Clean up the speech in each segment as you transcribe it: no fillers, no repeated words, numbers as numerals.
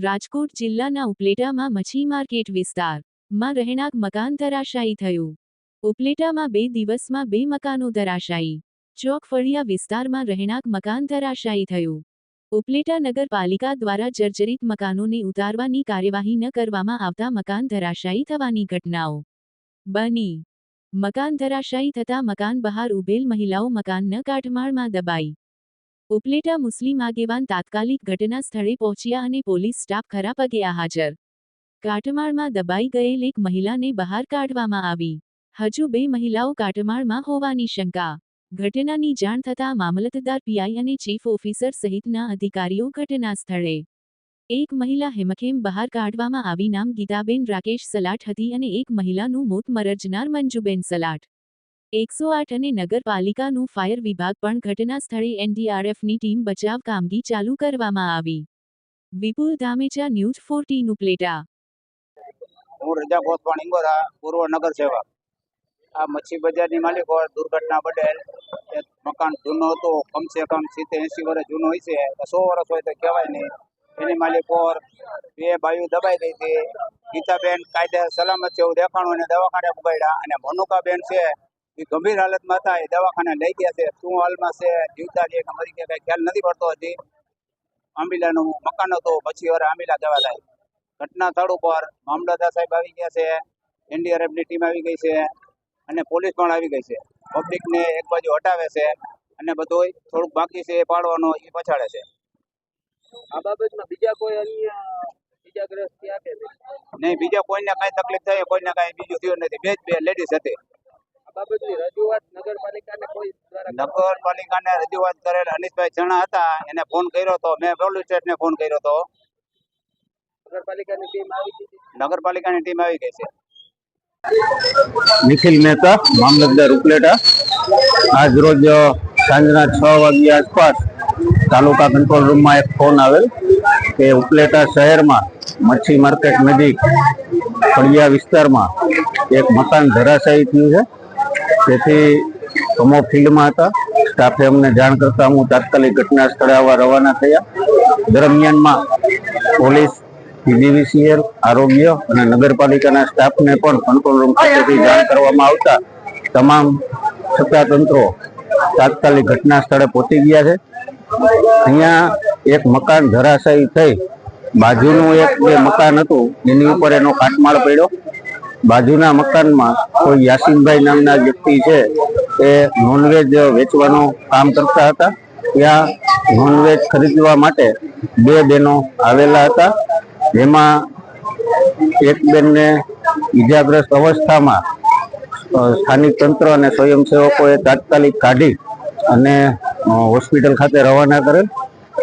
રાજકોટ જિલ્લાના ઉપલેટામાં મચ્છી માર્કેટ વિસ્તારમાં રહેણાંક મકાન ધરાશાયી થયું. ઉપલેટામાં 2 દિવસમાં 2 મકાનો ધરાશાયી. ચોક ફળિયા વિસ્તારમાં રહેણાંક મકાન ધરાશાયી થયું. ઉપલેટા નગરપાલિકા દ્વારા જર્જરિત મકાનોને ઉતારવાની કાર્યવાહી ન કરવામાં આવતા મકાન ધરાશાયી થવાની ઘટનાઓ બની. મકાન ધરાશાયી થતા મકાન બહાર ઉભેલ મહિલાઓ મકાનના કાટમાળમાં દબાઈ. ઉપલેટા મુસ્લિમ આગેવાન તાત્કાલિક ઘટના સ્થળે પહોંચ્યા અને પોલીસ સ્ટાફ ખરા પગે હાજર. કાટમાળમાં દબાઈ ગયેલ એક મહિલાને બહાર કાઢવામાં આવી. હજુ 2 મહિલાઓ કાટમાળમાં હોવાની શંકા. ઘટનાની જાણ થતાં મામલતદાર પીઆઈ અને ચીફ ઓફિસર સહિતના અધિકારીઓ ઘટના સ્થળે. એક મહિલા હેમખેમ બહાર કાઢવામાં આવી. નામ ગીતાબેન રાકેશ સલાટ હતી અને એક મહિલાનું મોત મરજનાર મંજુબેન સલાટ. 108 અને નગરપાલિકાનું ફાયર વિભાગ પણ ઘટના સ્થળે એનડીઆરએફની ટીમ બચાવ કામગીરી ચાલુ કરવામાં આવી. વિપુલ ધામેચા, ન્યૂઝ 14 ઉપલેટા. હું રજા ગોસ્વામી ઇંગોરા, પૂર્વ નગર સેવક. આ મચ્છી બજારની માલિકો દુર્ઘટના બદલ એક મકાન જૂનું હતું, કમસે કમ 70-80 વર્ષ જૂનું હોય છે, 100 વર્ષ હોય તો કહેવાય નહીં. એની માલિકો 2 બાયું દબાઈ ગઈ હતી. ગીતાબેન કાયદે સલામત છે એવું દેખાણું અને દવાખાને પકડ્યા. અને મનુકાબેન છે એ ગંભીર હાલતમાં હતા, એ દવાખાને લઈ ગયા છે. શું હાલમાં છે, જીવતા છે કે મરી ગયા કઈ ખ્યાલ નથી પડતો હજી. આંબીલાનું મકાન હતું, પછી વાર આંબીલા દવા થાય. ઘટના સ્થળ ઉપર મામલતદાર સાહેબ આવી ગયા છે, એનડીઆરએફની ટીમ આવી ગઈ છે અને પોલીસ પણ આવી ગઈ છે. પબ્લિકને એક બાજુ હટાવે છે અને બધું થોડુંક બાકી છે એ પાડવાનો એ પછાડે છે. આ બાબતમાં બીજા કોઈ અન્ય ઇજાગ્રસ્ત થયા કે નહીં? બીજા કોઈને કાંઈ તકલીફ થઈ, કોઈને કાંઈ બીજું થયું નથી. 2 લેડીઝ હતી. આ બાબતની રજૂઆત નગરપાલિકાને કોઈ દ્વારા નગરપાલિકાને રજૂઆત કરેલ અનિશભાઈ જણા હતા, એને ફોન કર્યો હતો. મેં પોલીસ સ્ટેશનને ફોન કર્યો હતો. નગરપાલિકાની ટીમ આવી હતી. નગરપાલિકાની ટીમ આવી ગઈ છે. નિખિલ મહેતા, મામલતદાર ઉપલેટા. આજ રોજ સાંજના 6 વાગ્યા આસપાસ તાલુકા કંટ્રોલ રૂમમાં એક ફોન આવેલ કે ઉપલેટા શહેરમાં મચ્છી માર્કેટ નજીક ફળિયા વિસ્તારમાં એક મકાન ધરાશાયી થયું છે. તેથી અમો ફિલ્ડમાં હતા. સ્ટાફે અમને જાણ કરતા હું તાત્કાલિક ઘટના સ્થળે આવવા રવાના થયા. દરમિયાનમાં પોલીસ, પીજીવીસીએલ, આરોગ્ય અને નગરપાલિકાના સ્ટાફને પણ કંટ્રોલ રૂમ ખાતેથી જાણ કરવામાં આવતા તમામ સત્તાતંત્રો તાત્કાલિક ઘટના સ્થળે પહોંચી ગયા છે. અહીંયા એક મકાન ધરાશાયી થઈ. બાજુનું એક જે મકાન હતું એની ઉપર એનો કાટમાળ પડ્યો. બાજુના મકાનમાં કોઈ યાસીનભાઈ નામના વ્યક્તિ છે એ નોનવેજ વેચવાનું કામ કરતા હતા. ત્યાં નોનવેજ ખરીદવા માટે 2 બહેનો આવેલા હતા, જેમાં એક બેનને ઈજાગ્રસ્ત અવસ્થામાં સ્થાનિક તંત્ર અને સ્વયંસેવકોએ તાત્કાલિક કાઢી અને હોસ્પિટલ ખાતે રવાના કરેલ.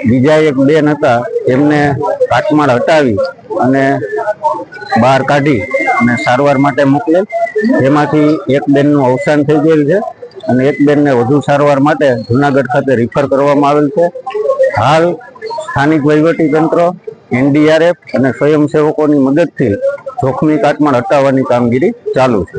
બીજા એક બેન હતા, એમને કાટમાળ હટાવી અને બહાર કાઢી અને સારવાર માટે મોકલેલ. જેમાંથી એક બેનનું અવસાન થઈ ગયેલ છે અને એક બેનને વધુ સારવાર માટે જુનાગઢ ખાતે રિફર કરવામાં આવેલ છે. હાલ સ્થાનિક વહીવટી તંત્ર, એનડીઆરએફ અને સ્વયંસેવકોની મદદથી જોખમી કાટમાળ હટાવવાની કામગીરી ચાલુ છે.